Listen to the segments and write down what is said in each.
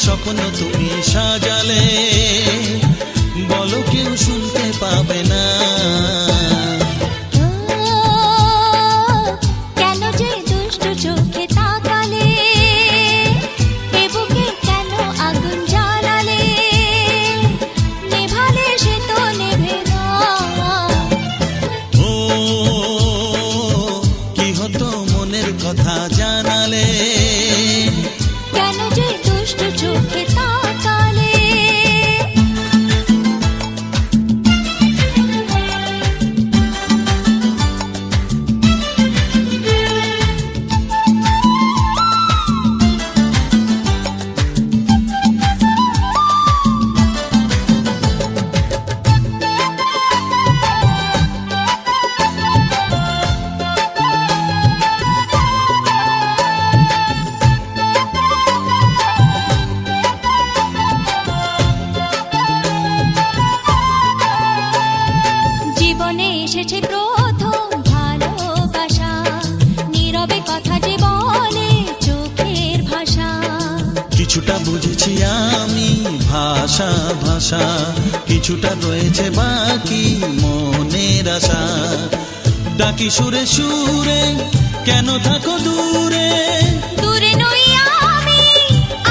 স্বপ্ন তুমি সাজালে, বলো কেউ শুনতে পাবে না। কেন যে দুষ্টু চোখে তাকালে, এ বুকে কেন আগুন জ্বালালে, নেভালে সে তো নেভে না। ও কি হতো মনের কথা জানালে, কেন যে দুষ্টু চোখে তাকালে। জীবনে এসেছে প্রথম ভালোবাসা, নীরবে কথা যে বলে চোখের ভাষা। কিছুটা বুঝেছি আমি ভাষা ভাষা, কিছুটা রয়েছে বাকি মনের আশা। ডাকি সুরে সুরে কেন থাকো দূরে, দূরে নই আমি,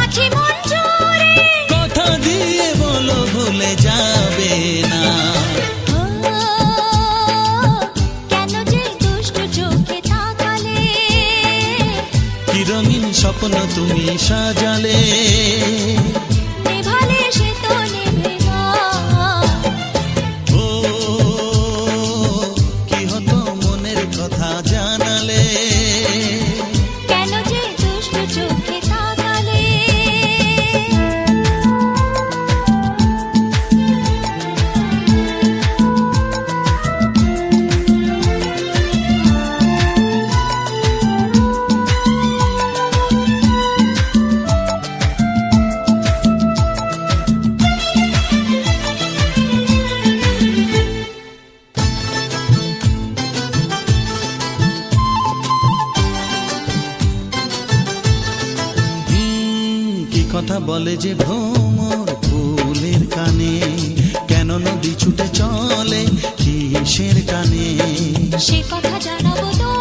আছি মন জুড়ে। কথা দিয়ে বলো ভুলে যাবে না। কেন যে দুষ্টু চোখে তাকালে, কি রঙিন স্বপ্ন তুমি সাজালে, নেভালে সে তো নেভে না। ও কি হতো মনের কথা জানালে, কেন যে দুষ্টু চোখে তাকালে। কি কথা বলে যে ভ্রমর ফুলের কানে, কেন নদী ছুটে চলে কিসের কানে। সে কথা জানাবো তো